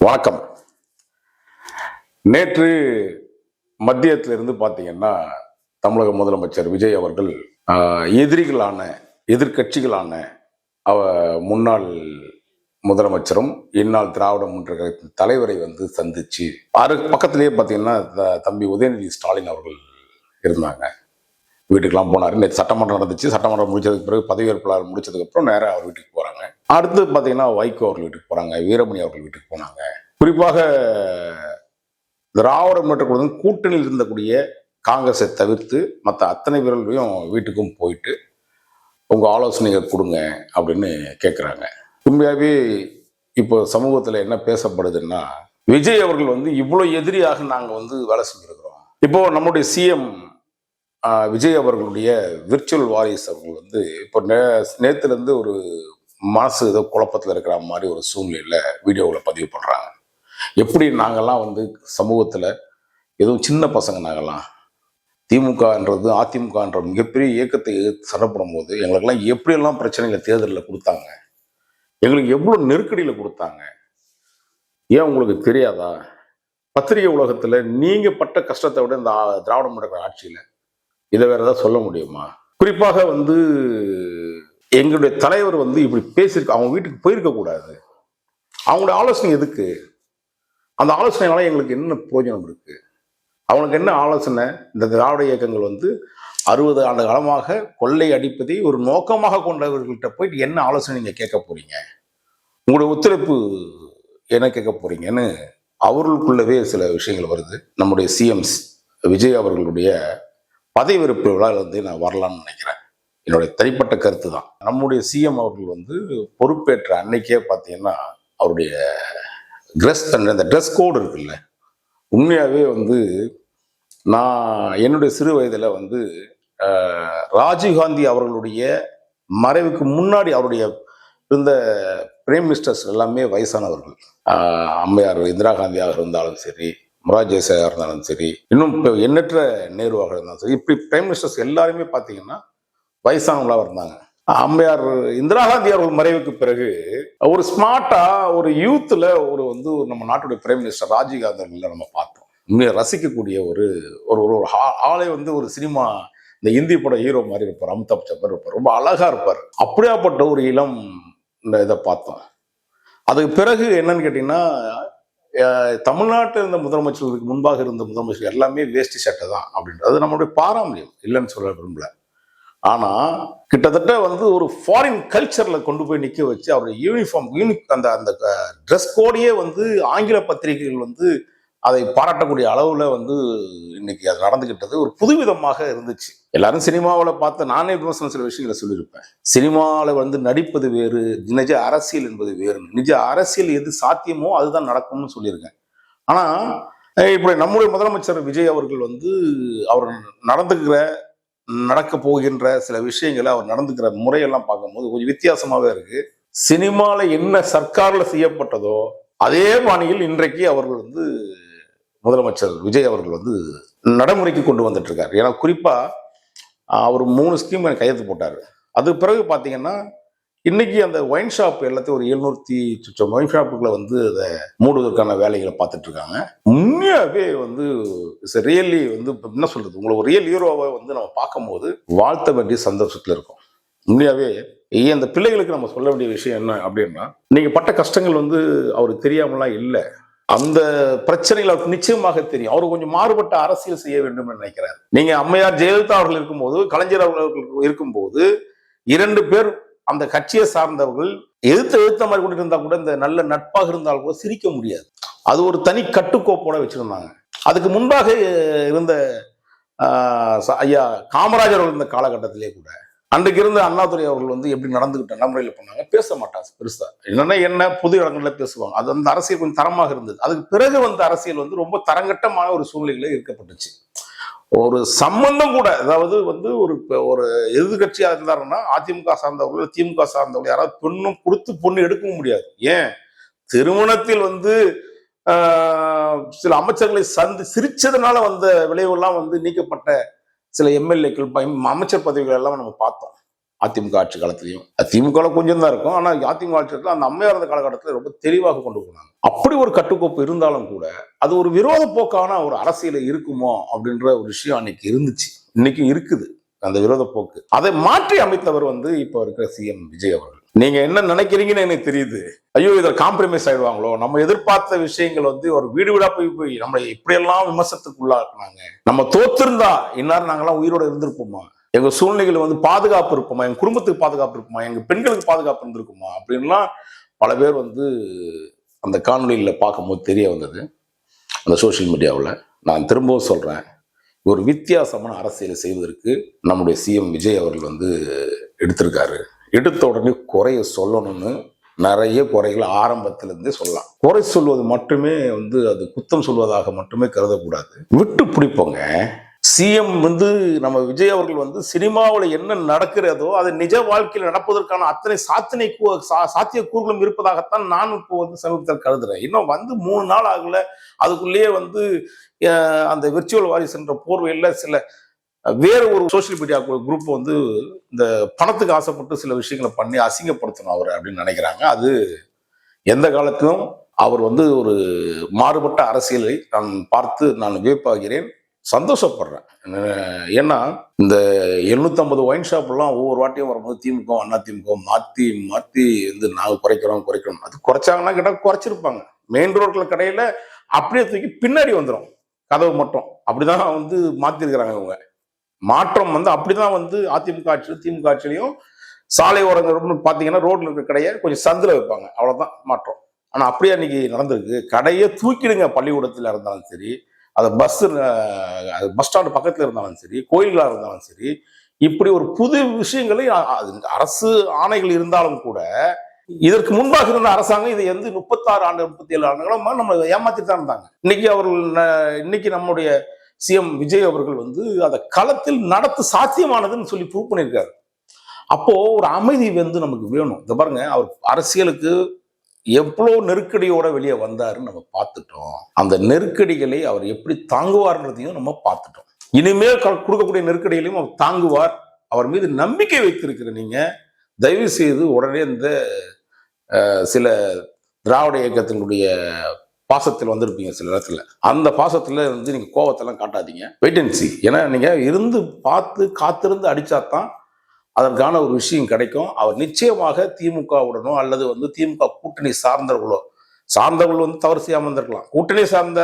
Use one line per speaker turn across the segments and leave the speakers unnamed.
வணக்கம். நேற்று மத்தியத்திலிருந்து பார்த்தீங்கன்னா தமிழக முதலமைச்சர் விஜய் அவர்கள் எதிர்கட்சிகளான முன்னாள் முதலமைச்சரும் இந்நாள் திராவிட முன்னேற்ற கழகத்தின் தலைவரை சந்திச்சு பக்கத்திலேயே பார்த்தீங்கன்னா தம்பி உதயநிதி ஸ்டாலின் அவர்கள் இருந்தாங்க. வீட்டுக்கெல்லாம் போனார். நேற்று சட்டமன்றம் நடந்துச்சு. சட்டமன்றம் முடிச்சதுக்கு பிறகு பதவியேற்பு முடிச்சதுக்கு அப்புறம் நேராக அவர் வீட்டுக்கு போறாங்க. அடுத்து பார்த்தீங்கன்னா வைகோ அவர்கள் வீட்டுக்கு போறாங்க, வீரமணி அவர்கள் வீட்டுக்கு போனாங்க. குறிப்பாக திராவிட முன்னேற்ற கழகம் கூட்டணியில் இருந்தக்கூடிய காங்கிரஸை தவிர்த்து மற்ற அத்தனை பேர்களையும் வீட்டுக்கும் போயிட்டு உங்க ஆலோசனைகள் கொடுங்க அப்படின்னு கேட்குறாங்க. உண்மையாகவே இப்போ சமூகத்தில் என்ன பேசப்படுதுன்னா, விஜய் அவர்கள் இவ்வளோ எதிரியாக நாங்கள் வேலை செஞ்சிருக்கிறோம். இப்போ நம்முடைய சிஎம் விஜய் அவர்களுடைய விர்ச்சுவல் வாரிஸ் அவர்கள் இப்போ நேற்றுலேருந்து ஒரு மனசு ஏதோ குழப்பத்தில் இருக்கிற மாதிரி ஒரு சூழ்நிலையில் வீடியோவில் பதிவு பண்ணுறாங்க. எப்படி நாங்கள்லாம் சமூகத்தில் எதுவும் சின்ன பசங்க, நாங்கள்லாம் திமுகன்றது அதிமுகன்ற மிகப்பெரிய இயக்கத்தை சண்டப்படும் போது எங்களுக்கெல்லாம் எப்படியெல்லாம் பிரச்சனைகளை தேர்தலில் கொடுத்தாங்க, எங்களுக்கு எவ்வளோ நெருக்கடியில் கொடுத்தாங்க, ஏன் உங்களுக்கு தெரியாதா? பத்திரிகை உலகத்தில் நீங்கள் பட்ட கஷ்டத்தை விட இந்த திராவிட முன்னேற்ற ஆட்சியில் இதை வேற ஏதாவது சொல்ல முடியுமா? குறிப்பாக எங்களுடைய தலைவர் இப்படி பேசியிருக்க, அவங்க வீட்டுக்கு போயிருக்க கூடாது. அவங்களுடைய ஆலோசனை எதுக்கு? அந்த ஆலோசனைனால எங்களுக்கு என்ன பிரயோஜனம் இருக்கு? அவங்களுக்கு என்ன ஆலோசனை? இந்த திராவிட இயக்கங்கள் 60 ஆண்டு காலமாக கொள்ளை அடிப்பதை ஒரு நோக்கமாக கொண்டவர்கள்ட்ட போயிட்டு என்ன ஆலோசனை நீங்க கேட்க போறீங்க? உங்களுடைய ஒத்துழைப்பு என்ன கேட்க போறீங்கன்னு அவர்களுக்குள்ளவே சில விஷயங்கள் வருது. நம்முடைய சிஎம் விஜய் அவர்களுடைய பதவியேற்பு விழாவில் நான் வரலான்னு நினைக்கிறேன். என்னுடைய தனிப்பட்ட கருத்து தான். நம்முடைய சிஎம் அவர்கள் பொறுப்பேற்ற அன்னைக்கே பார்த்தீங்கன்னா அவருடைய அந்த ட்ரெஸ் கோடு இருக்குல்ல, உண்மையாகவே நான் என்னுடைய சிறு வயதில் ராஜீவ்காந்தி அவர்களுடைய மறைவுக்கு முன்னாடி அவருடைய இருந்த பிரைம் மினிஸ்டர்ஸ் எல்லாமே வயசானவர்கள். அம்மையார் இந்திரா காந்தியாக இருந்தாலும் சரி, மொரார்ஜி தேசாயாக இருந்தாலும் சரி, இன்னும் எண்ணற்ற நேருவாக இருந்தாலும் சரி, இப்படி பிரைம் மினிஸ்டர்ஸ் எல்லாருமே பார்த்தீங்கன்னா வயசானவங்களாக இருந்தாங்க. அம்மையார் இந்திரா காந்தி அவர்கள் மறைவுக்கு பிறகு ஒரு ஸ்மார்ட்டா ஒரு யூத்ல ஒரு நம்ம நாட்டுடைய பிரைம் மினிஸ்டர் ராஜீவ்காந்தி அவர்கள் நம்ம பார்த்தோம். உண்மையை ரசிக்கக்கூடிய ஒரு ஒரு ஆளை ஒரு சினிமா, இந்த இந்தி பட ஹீரோ மாதிரி இருப்பார், அமிதாப் பச்சன் இருப்பார், ரொம்ப அழகா இருப்பார். அப்படியாப்பட்ட ஒரு இளம் இதை பார்த்தோம். அதுக்கு பிறகு என்னன்னு கேட்டீங்கன்னா, தமிழ்நாட்டில் இருந்த முதலமைச்சர்களுக்கு முன்பாக இருந்த முதலமைச்சர் எல்லாமே வேஷ்டி சட்டை தான் அப்படின்றது நம்மளுடைய பாரம்பரியம், இல்லைன்னு சொல்ல விரும்பல. ஆனா கிட்டத்தட்ட ஒரு ஃபாரின் கல்ச்சர்ல கொண்டு போய் நிக்க வச்சு அவருடைய யூனிஃபார்ம் அந்த அந்த ட்ரெஸ் கோடையே ஆங்கில பத்திரிகைகள் அதை பாராட்டக்கூடிய அளவுல இன்னைக்கு அது நடந்துகிட்டது ஒரு புதுவிதமாக இருந்துச்சு. எல்லாரும் சினிமாவில் பார்த்து நானே விமர்சனம் சில விஷயங்களை சொல்லியிருப்பேன். சினிமாவில் நடிப்பது வேறு, நிஜ அரசியல் என்பது வேறு. நிஜ அரசியல் எது சாத்தியமோ அதுதான் நடக்கும்னு சொல்லியிருக்கேன். ஆனா இப்படி நம்முடைய முதலமைச்சர் விஜய் அவர்கள் அவர் நடக்க போகின்ற சில விஷயங்களை, அவர் நடந்துக்கிற முறையெல்லாம் பார்க்கும்போது கொஞ்சம் வித்தியாசமாவே இருக்கு. சினிமால என்ன சர்க்கார்ல செய்யப்பட்டதோ அதே பாணியில் இன்றைக்கு அவர்கள் முதலமைச்சர் விஜய் அவர்கள் நடைமுறைக்கு கொண்டு வந்துட்டு இருக்காரு. ஏன்னா குறிப்பா அவர் 3 ஸ்கீம் கையெழுத்து போட்டாரு. அது பிறகு பார்த்தீங்கன்னா இன்னைக்கு அந்த ஒயின் ஷாப் எல்லாத்தையும் ஒரு 700 ஒயின் ஷாப்புகளை அதை மூடுவதற்கான வேலைகளை பார்த்துட்டு இருக்காங்க. உண்மையாவே ரியலி என்ன சொல்றது, உங்களை ஒரு ரியல் ஹீரோவை நம்ம பார்க்கும்போது வாழ்த்த வேண்டிய சந்தோஷத்துல இருக்கும். உண்மையாவே அந்த பிள்ளைகளுக்கு நம்ம சொல்ல வேண்டிய விஷயம் என்ன அப்படின்னா, நீங்க பட்ட கஷ்டங்கள் அவருக்கு தெரியாமலாம் இல்லை. அந்த பிரச்சனைகள் அவருக்கு நிச்சயமாக தெரியும். அவரு கொஞ்சம் மாறுபட்ட அரசியல் செய்ய வேண்டும் என்று நினைக்கிறார். நீங்க அம்மையார் ஜெயலலிதா அவர்கள் இருக்கும்போது, கலைஞர் அவர்கள் இருக்கும்போது 2 பேர் அந்த கட்சியை சார்ந்தவர்கள் எதிர்த்த மாதிரி கூட இருந்தா கூட, இந்த நல்ல நட்பாக இருந்தால் கூட சிரிக்க முடியாது. அது ஒரு தனி கட்டுக்கோப்போட வச்சிருந்தாங்க. அதுக்கு முன்பாக இருந்த ஐயா காமராஜர் அவர்கள் இந்த காலகட்டத்திலே கூட அன்றைக்கு இருந்த அண்ணாதுரை அவர்கள் எப்படி நடந்துகிட்ட நடைமுறையில் பண்ணாங்க, பேச மாட்டாங்க பெருசா. என்ன பொது இடங்கள்ல பேசுவாங்க. அது அந்த அரசியல் கொஞ்சம் தரமாக இருந்தது. அதுக்கு பிறகு அரசியல் ரொம்ப தரங்கட்டமான ஒரு சூழ்நிலையில இருக்கப்பட்டுச்சு. ஒரு சம்பந்தம் கூட, அதாவது ஒரு எதிர்கட்சியா இருந்தாருன்னா அதிமுக சார்ந்தவர்கள், திமுக சார்ந்தவர்கள் யாராவது பெண்ணும் கொடுத்து பொண்ணு எடுக்கவும் முடியாது. ஏன் திருமணத்தில் சில அமைச்சர்களை சிரிச்சதுனால வந்த விளைவுலாம் நீக்கப்பட்ட சில எம்எல்ஏக்கள், அமைச்சர் பதவிகள் எல்லாம் நம்ம பார்த்தோம். அதிமுக ஆட்சி காலத்திலையும். திமுக கொஞ்சம் தான் இருக்கும், ஆனா அதிமுக ஆட்சி காலத்துல அந்த அம்மையார் இருந்த காலகட்டத்தில் ரொம்ப தெளிவாக கொண்டு போனாங்க. அப்படி ஒரு கட்டுக்கோப்பு இருந்தாலும் கூட அது ஒரு விரோத போக்கான ஒரு அரசியல இருக்குமோ அப்படின்ற ஒரு விஷயம் அன்னைக்கு இருந்துச்சு, இன்னைக்கும் இருக்குது அந்த விரோத போக்கு. அதை மாற்றி அமைத்தவர் வந்து இப்ப இருக்கிற சிஎம் விஜய் அவர்கள். நீங்க என்ன நினைக்கிறீங்கன்னு எனக்கு தெரியுது. ஐயோ இதை காம்ப்ரமைஸ் ஆயிடுவாங்களோ, நம்ம எதிர்பார்த்த விஷயங்கள் வந்து ஒரு வீடு வீடா போய் நம்மளை இப்படியெல்லாம் விமர்சனத்துக்கு உள்ளாக்குனாங்க, நம்ம தோத்திருந்தா இந்நேரம் நாங்கெல்லாம் உயிரோட இருந்திருப்போமா, எங்க சூழ்நிலைகள் வந்து பாதுகாப்பு இருக்குமா, எங்க குடும்பத்துக்கு பாதுகாப்பு இருக்குமா, எங்க பெண்களுக்கு பாதுகாப்பு இருந்திருக்குமா அப்படின்லாம் பல பேர் வந்து அந்த காணொலியில பார்க்கும்போது தெரிய வந்தது அந்த சோசியல் மீடியாவில். நான் திரும்பவும் சொல்றேன், ஒரு வித்தியாசமான அரசியலை செய்வதற்கு நம்முடைய சிஎம் விஜய் அவர்கள் வந்து எடுத்திருக்காரு. எடுத்த உடனே குறைய சொல்லணும்னு நிறைய குறைகள் ஆரம்பத்திலிருந்தே சொல்லலாம். குறை சொல்வது மட்டுமே வந்து அது குத்தம் சொல்வதாக மட்டுமே கருதக்கூடாது, விட்டு பிடிப்போங்க. சிஎம் வந்து நம்ம விஜய் அவர்கள் வந்து சினிமாவில் என்ன நடக்கிறதோ அது நிஜ வாழ்க்கையில் நடப்பதற்கான அத்தனை சாத்திய கூறுகளும் இருப்பதாகத்தான் நான் இப்போ வந்து சமீபத்தில் கருதுறேன். இன்னும் வந்து 3 நாள் ஆகல, அதுக்குள்ளேயே வந்து அந்த விர்ச்சுவல் வாரிஸ் என்ற போர்வையில் சில வேற ஒரு சோசியல் மீடியா குரூப் வந்து இந்த பணத்துக்கு ஆசைப்பட்டு சில விஷயங்களை பண்ணி அசிங்கப்படுத்தணும் அவர் அப்படின்னு நினைக்கிறாங்க. அது எந்த காலத்திலும் அவர் வந்து ஒரு மாறுபட்ட அரசியலை நான் பார்த்து நான் வியப்பாகிறேன், சந்தோஷப்படுறேன். ஏன்னா இந்த 750 ஒயின் ஷாப் எல்லாம் ஒவ்வொரு வாட்டியும் வரும்போது திமுக அண்ணா திமுக மாத்தி மாத்தி வந்து நாங்கள் குறைக்கிறோம். அது குறைச்சாங்கன்னா கேட்டால் குறைச்சிருப்பாங்க. மெயின் ரோட்ல கடையில அப்படியே தூக்கி பின்னாடி வந்துடும் கதவு மட்டும். அப்படிதான் வந்து மாத்திருக்கிறாங்க இவங்க. மாற்றம் வந்து அப்படிதான் வந்து அதிமுக ஆட்சியும் திமுக ஆட்சியிலையும் சாலை ஓரங்கள் பார்த்தீங்கன்னா ரோட்ல இருக்க கடையை கொஞ்சம் சந்தில வைப்பாங்க, அவ்வளவுதான் மாற்றம். ஆனா அப்படியே அன்னைக்கு நடந்திருக்கு. கடையை தூக்கிடுங்க, பள்ளிக்கூடத்துல இருந்தாலும் சரி, அது பஸ் ஸ்டாண்டு பக்கத்துல இருந்தாலும் சரி, கோயில்களா இருந்தாலும் சரி, இப்படி ஒரு புது விஷயங்களை அரசு ஆணைகள் இருந்தாலும் கூட இதற்கு முன்பாக இருந்த அரசாங்கம் இதை வந்து 36 ஆண்டு 37 ஆண்டுகளும் நம்ம ஏமாத்திட்டு தான் இருந்தாங்க. இன்னைக்கு நம்முடைய சிஎம் விஜய் அவர்கள் வந்து அதை களத்தில் நடத்த சாத்தியமானதுன்னு சொல்லி ப்ரூவ் பண்ணியிருக்காரு. அப்போ ஒரு அமைதி வந்து நமக்கு வேணும். இதை பாருங்க, அவர் அரசியலுக்கு எவ்வளவு நெருக்கடியோட வெளியே வந்தாருன்னு நம்ம பார்த்துட்டோம். அந்த நெருக்கடிகளை அவர் எப்படி தாங்குவார்ன்றதையும் நம்ம பார்த்துட்டோம். இனிமேல் கொடுக்கக்கூடிய நெருக்கடிகளையும் அவர் தாங்குவார். அவர் மீது நம்பிக்கை வைத்திருக்கிற நீங்க தயவு செய்து உடனே இந்த சில திராவிட இயக்கத்தினுடைய பாசத்தில் வந்திருப்பீங்க சில இடத்துல, அந்த பாசத்துல வந்து நீங்க கோபத்தெல்லாம் காட்டாதீங்க, வெயிட் அண்ட் see. ஏன்னா நீங்க இருந்து பார்த்து காத்திருந்து அடிச்சாதான் அதற்கான ஒரு விஷயம் கிடைக்கும். அவர் நிச்சயமாக திமுகவுடனோ அல்லது வந்து திமுக கூட்டணி சார்ந்தவர்கள் வந்து தவறு செய்யாமல் இருந்திருக்கலாம், கூட்டணி சார்ந்த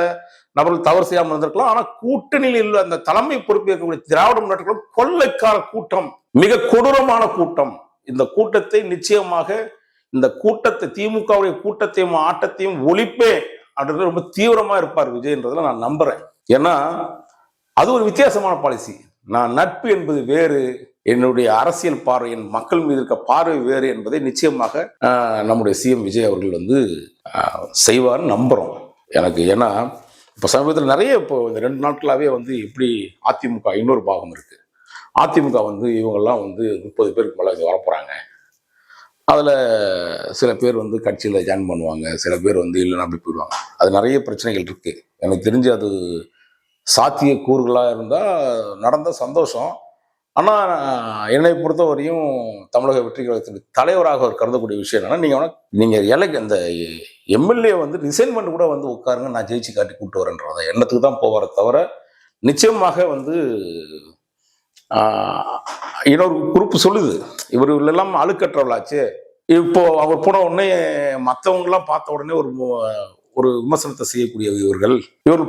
நபர்கள் தவறு செய்யாமல் இருந்திருக்கலாம். ஆனா கூட்டணியில் உள்ள அந்த தலைமை பொறுப்பேற்கக்கூடிய திராவிட முன்னேற்ற கொள்ளைக்கார கூட்டம், மிக கொடூரமான கூட்டம். இந்த கூட்டத்தை நிச்சயமாக, இந்த கூட்டத்தை திமுகவுடைய கூட்டத்தையும் ஆட்டத்தையும் ஒழிப்பேன் அப்படின்றது ரொம்ப தீவிரமா இருப்பார் விஜய்ன்றதுல நான் நம்புறேன். ஏன்னா அது ஒரு வித்தியாசமான பாலிசி. நான் நட்பு என்பது வேறு, என்னுடைய அரசியல் பார்வை, என் மக்கள் மீது இருக்க பார்வை வேறு என்பதை நிச்சயமாக நம்முடைய சிஎம் விஜய் அவர்கள் வந்து செய்வார்னு நம்புறோம் எனக்கு. ஏன்னா இப்போ சமீபத்தில் நிறைய இப்போ இந்த 2 நாட்களாகவே வந்து இப்படி அதிமுக இன்னொரு பாகம் இருக்கு. அதிமுக வந்து இவங்கெல்லாம் வந்து 30 பேருக்கு மேலே இது வரப்போறாங்க, அதில் சில பேர் வந்து கட்சியில் ஜாயின் பண்ணுவாங்க, சில பேர் வந்து இல்லைன்னா அப்படி போயிடுவாங்க. அது நிறைய பிரச்சனைகள் இருக்கு. எனக்கு தெரிஞ்சு அது சாத்திய கூறுகளாக இருந்தால் நடந்தால் சந்தோஷம். ஆனால் என்னை பொறுத்தவரையும் தமிழக வெற்றி கழகத்தின் தலைவராக அவர் கருதக்கூடிய விஷயம் என்னன்னா, நீங்கள் அந்த எம்எல்ஏ வந்து ரிசைன்மெண்ட் கூட வந்து உட்காருங்க, நான் ஜெயிச்சு காட்டி கூப்பிட்டு வரேன்றத எண்ணத்துக்கு தான் போவார தவிர நிச்சயமாக வந்து இன்னொரு குரூப் சொல்லுது இவர் எல்லாம் அழுக்கற்றவளாச்சு. இப்போ அவர் போன உடனே மற்றவங்கலாம் பார்த்த உடனே ஒரு விமர்சனத்தை செய்யக்கூடிய இவர்கள்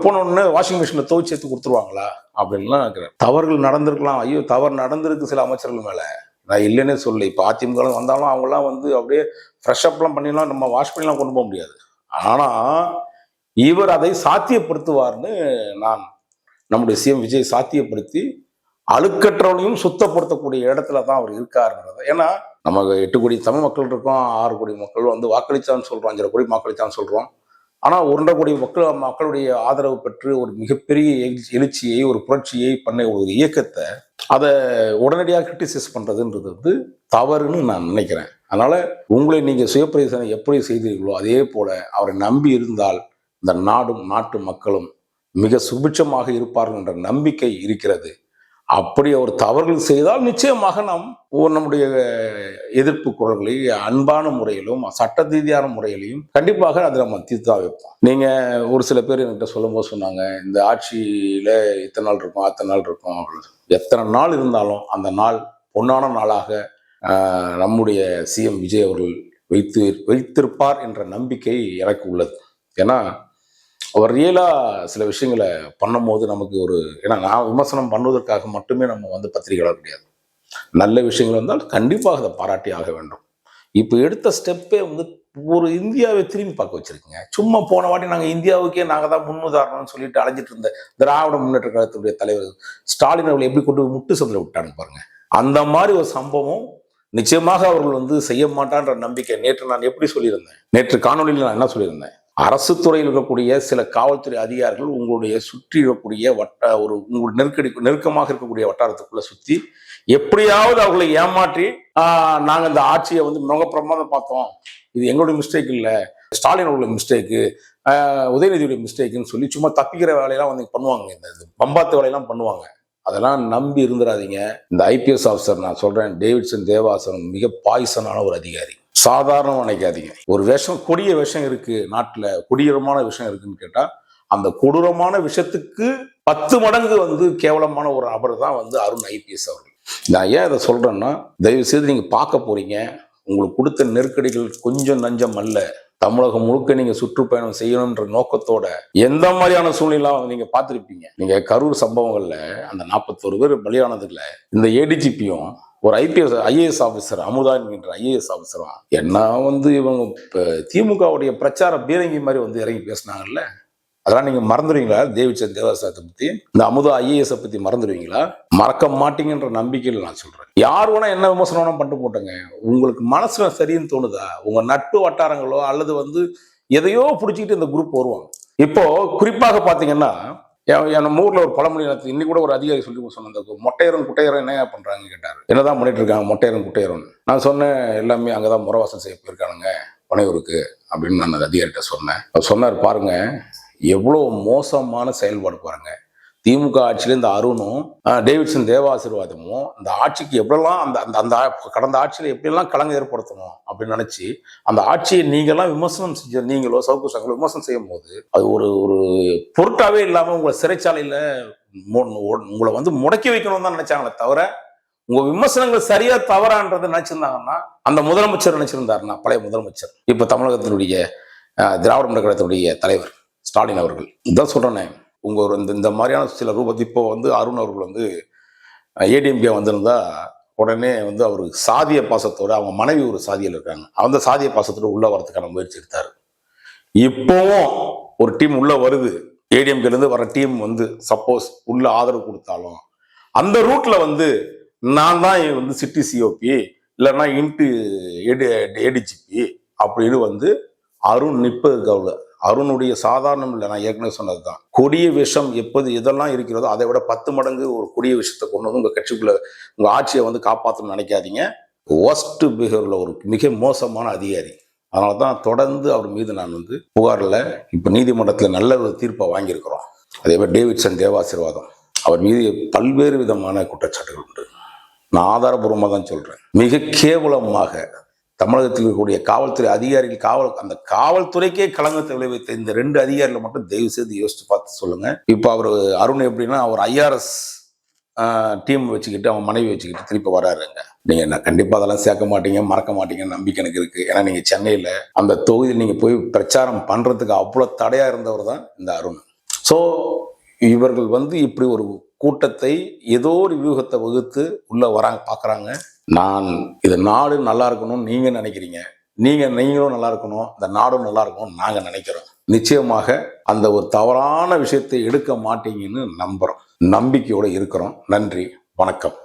போன உடனே வாஷிங் மிஷினில் துவைச்சு எடுத்து கொடுத்துருவாங்களா அப்படின்லாம் இருக்கிறார். தவறுகள் நடந்திருக்கலாம், ஐயோ தவறு நடந்திருக்கு சில அமைச்சர்கள் மேலே, நான் இல்லைன்னே சொல்லி. இப்போ அதிமுக வந்தாலும் அவங்களாம் வந்து அப்படியே ஃப்ரெஷ் அப்லாம் பண்ணிடலாம், நம்ம வாஷ் பண்ணிலாம் கொண்டு போக முடியாது. ஆனால் இவர் அதை சாத்தியப்படுத்துவார்னு நம்முடைய சிஎம் விஜய் சாத்தியப்படுத்தி அழுக்கற்றவனையும் சுத்தப்படுத்தக்கூடிய இடத்துல தான் அவர் இருக்காருன்றது. ஏன்னா நமக்கு 8 கோடி தமிழ் மக்கள் இருக்கோம், 6 கோடி மக்கள் வந்து வாக்களிச்சான்னு சொல்றோம், 5 கோடி வாக்களிச்சான்னு சொல்றோம். ஆனால் 1.5 கோடி மக்களுடைய ஆதரவு பெற்று ஒரு மிகப்பெரிய எழுச்சியை, ஒரு புரட்சியை பண்ண ஒரு இயக்கத்தை அதை உடனடியாக கிரிட்டிசைஸ் பண்றதுன்றது வந்து தவறுன்னு நான் நினைக்கிறேன். அதனால உங்களை நீங்க சுயப்பிரயோசனை எப்படி செய்தீர்களோ அதே போல அவரை நம்பி இருந்தால் இந்த நாடும் நாட்டு மக்களும் மிக சுபிட்சமாக இருப்பார்கள் என்ற நம்பிக்கை இருக்கிறது. அப்படி ஒரு தவறுகள் செய்தால் நிச்சயமாக நாம் நம்முடைய எதிர்ப்பு குரல்களை அன்பான முறையிலும் சட்ட ரீதியான முறையிலையும் கண்டிப்பாக அதை நம்ம தீர்த்தா வைப்போம். நீங்க ஒரு சில பேர் என்கிட்ட சொல்லும் போது சொன்னாங்க, இந்த ஆட்சியில இத்தனை நாள் இருக்கும் அத்தனை நாள் இருக்கும் அப்படின்னு. எத்தனை நாள் இருந்தாலும் அந்த நாள் பொன்னான நாளாக நம்முடைய சிஎம் விஜய் அவர்கள் வைத்திருப்பார் என்ற நம்பிக்கை எனக்கு உள்ளது. ஏன்னா அவர் ரியலா சில விஷயங்களை பண்ணும் போது நமக்கு ஏன்னா நான் விமர்சனம் பண்ணுவதற்காக மட்டுமே நம்ம பத்திரிகையாளர் கிடையாது. நல்ல விஷயங்கள் வந்தால் கண்டிப்பாக அதை பாராட்டி ஆக வேண்டும். இப்போ எடுத்த ஸ்டெப்பே ஒரு இந்தியாவை திரும்பி பார்க்க வச்சிருக்குங்க. சும்மா போன வாட்டி நாங்கள் இந்தியாவுக்கே நாங்கள் தான் முன்னுதாரணம்னு சொல்லிட்டு அலைஞ்சிட்டு இருந்த திராவிட முன்னேற்ற கழகத்துடைய தலைவர் ஸ்டாலின் அவர்கள் எப்படி கொண்டு முட்டு சந்திர விட்டாங்க பாருங்க. அந்த மாதிரி ஒரு சம்பவம் நிச்சயமாக அவர்கள் செய்ய மாட்டான்ற நம்பிக்கை. நேற்று நான் எப்படி சொல்லியிருந்தேன், நேற்று காணொலியில் நான் என்ன சொல்லியிருந்தேன், அரசு துறையில் இருக்கக்கூடிய சில காவல்துறை அதிகாரிகள் உங்களுடைய சுற்றி இருக்கக்கூடிய உங்களுடைய நெருக்கமாக இருக்கக்கூடிய வட்டாரத்துக்குள்ள சுத்தி எப்படியாவது அவர்களை ஏமாற்றி நாங்க இந்த ஆட்சியை மிக பிரமாதம் பார்த்தோம், இது எங்களுடைய மிஸ்டேக் இல்லை, ஸ்டாலின் அவர்களுடைய மிஸ்டேக்கு, உதயநிதியுடைய மிஸ்டேக்குன்னு சொல்லி சும்மா தப்பிக்கிற வேலையெல்லாம் பண்ணுவாங்க. இந்த பம்பாத்து வேலையெல்லாம் பண்ணுவாங்க. அதெல்லாம் நம்பி இருந்துடாதீங்க. இந்த ஐபிஎஸ் ஆஃபீஸர் நான் சொல்றேன், டேவிட்சன் தேவாசனம் மிக பாய்சனான ஒரு அதிகாரி. சாதாரண நினைக்காதீங்க. ஒரு கொடிய விஷம் இருக்கு நாட்டுல, கொடூரமான விஷயம் இருக்குன்னு கேட்டா அந்த கொடூரமான விஷயத்துக்கு 10 மடங்கு கேவலமான ஒரு நபர் தான் அருண் ஐபிஎஸ் அவர்கள். நான் ஏன் இதை சொல்றேன்னா, தயவு செய்து நீங்க பார்க்க போறீங்க, உங்களுக்கு கொடுத்த நெருக்கடிகள் கொஞ்சம் நஞ்சம் அல்ல. தமிழகம் முழுக்க நீங்க சுற்றுப்பயணம் செய்யணும்ன்ற நோக்கத்தோட எந்த மாதிரியான சூழ்நிலை நீங்க பார்த்துருப்பீங்க. நீங்க கரூர் சம்பவங்கள்ல அந்த 41 பேர் பலியானதுல இந்த ஏடிஜிபியும் ஒரு ஐஏஎஸ் ஆஃபீஸர் அமுதா என்கின்ற ஐஏஎஸ் ஆஃபீஸரும் என்ன இவங்க திமுகவுடைய பிரச்சார பீரங்கி மாதிரி இறங்கி பேசினாங்கல்ல, அதெல்லாம் நீங்க மறந்துடுவீங்களா? டேவிட்சன் தேவாசனத்தை பத்தி, இந்த அமுதா ஐஏஎஸ் பத்தி மறந்துடுவீங்களா? மறக்க மாட்டீங்கன்ற நம்பிக்கையில் நான் சொல்றேன். யார் வேணா என்ன விமர்சனம் பண்ணிட்டு போட்டோங்க, உங்களுக்கு மனசுல சரின்னு தோணுதா? உங்க நட்பு வட்டாரங்களோ அல்லது எதையோ பிடிச்சிக்கிட்டு இந்த குரூப் வருவாங்க. இப்போ குறிப்பாக பாத்தீங்கன்னா, என் ஊர்ல ஒரு பழமொழி இன்னைக்கு கூட ஒரு அதிகாரி சொல்லி சொன்ன, மொட்டையரன் குட்டையரன் என்ன பண்றாங்க கேட்டாரு. என்னதான் பண்ணிட்டு இருக்காங்க மொட்டையரன் குட்டையரன்? நான் சொன்னேன், எல்லாமே அங்கதான் முறவாசம் செய்ய போயிருக்கானுங்க பனையூருக்கு அப்படின்னு நான் அந்த அதிகாரிகிட்ட சொன்னேன். அவர் சொன்னார், பாருங்க எவ்வளோ மோசமான செயல்பாடு பாருங்க. திமுக ஆட்சியில இந்த அருணும் டேவிட்சன் தேவாசீர்வாதமும் இந்த ஆட்சிக்கு எப்படிலாம் அந்த கடந்த ஆட்சியில எப்படியெல்லாம் களங்கம் ஏற்படுத்தணும் அப்படின்னு நினைச்சு அந்த ஆட்சியை நீங்கெல்லாம் விமர்சனம் செஞ்ச நீங்களோ சவுக்கு சங்கங்களோ விமர்சனம் செய்யும் போது அது ஒரு பொருட்டாவே இல்லாம உங்களை சிறைச்சாலையில உங்களை முடக்கி வைக்கணும்னு தான் நினைச்சாங்களே தவிர, உங்க விமர்சனங்கள் சரியா தவறான்றதை நினைச்சிருந்தாங்கன்னா அந்த முதலமைச்சர் நினைச்சிருந்தாருன்னா, பழைய முதலமைச்சர் இப்ப தமிழகத்தினுடைய திராவிட முன்னேற்ற கழகத்தினுடைய தலைவர் ஸ்டாலின் அவர்கள் இதான் சொல்றேனே, உங்க இந்த மாதிரியான சில ரூபத்தை இப்போ அருண் அவர்கள் ஏடிஎம்கே வந்திருந்தா உடனே அவருக்கு சாதிய பாசத்தோட, அவங்க மனைவி ஒரு சாதியில் இருக்காங்க, அந்த சாதிய பாசத்தோட உள்ள வரதுக்கான முயற்சி எடுத்தாரு. இப்போவும் ஒரு டீம் உள்ள வருது, ஏடிஎம்கேல இருந்து வர டீம் சப்போஸ் உள்ள ஆதரவு கொடுத்தாலும் அந்த ரூட்ல நான் தான் சிட்டி சிஓபி இல்லைன்னா இன்ட்டு ஏடிஜிபி அப்படின்னு அருண் நிற்பதுக்கு அவ்வளோ. அருணுடைய சாதாரணம் இல்லை, நான் ஏற்கனவே சொன்னதுதான். கொடிய விஷம் இதெல்லாம் இருக்கிறதோ அதை விட 10 மடங்கு ஒரு கொடிய விஷயத்தை கொண்டு உங்க கட்சிக்குள்ள உங்க ஆட்சியை காப்பாற்றணும்னு நினைக்காதீங்க. ஒஸ்ட் பிஹேவியர்ல ஒரு மிக மோசமான அதிகாரி. அதனாலதான் தொடர்ந்து அவர் மீது நான் புகார்ல இப்ப நீதிமன்றத்துல நல்ல ஒரு தீர்ப்பை வாங்கியிருக்கிறோம். அதே மாதிரி டேவிட்சன் தேவாசீர்வாதம் அவர் மீது பல்வேறு விதமான குற்றச்சாட்டுகள் உண்டு. நான் ஆதாரபூர்வமாக தான் சொல்றேன். மிக கேவலமாக தமிழகத்தில் இருக்கக்கூடிய காவல்துறை அதிகாரிகள் அந்த காவல்துறைக்கே களங்கத்தை விளைவித்த இந்த 2 அதிகாரிகள் மட்டும் தயவு செய்து யோசிச்சு பார்த்து சொல்லுங்க. இப்போ அவர் அருண் எப்படின்னா அவர் ஐஆர்எஸ் டீம் வச்சுக்கிட்டு அவன் மனைவி வச்சுக்கிட்டு திருப்பி வராருங்க. நீங்க கண்டிப்பா அதெல்லாம் சேர்க்க மாட்டீங்க, மறக்க மாட்டீங்கன்னு நம்பிக்கை எனக்கு இருக்கு. ஏன்னா நீங்க சென்னையில அந்த தொகுதியில் நீங்க போய் பிரச்சாரம் பண்றதுக்கு அவ்வளவு தடையா இருந்தவர் தான் இந்த அருண். ஸோ இவர்கள் இப்படி ஒரு கூட்டத்தை ஏதோ ஒரு வியூகத்தை வகுத்து உள்ள வராங்க பாக்குறாங்க. நான் இது நாடு நல்லா இருக்கணும்னு நீங்க நினைக்கிறீங்க, நீங்களும் நல்லா இருக்கணும், இந்த நாடும் நல்லா இருக்கணும் நாங்க நினைக்கிறோம். நிச்சயமாக அந்த ஒரு தவறான விஷயத்தை எடுக்க மாட்டீங்கன்னு நம்புறோம், நம்பிக்கையோட இருக்கிறோம். நன்றி, வணக்கம்.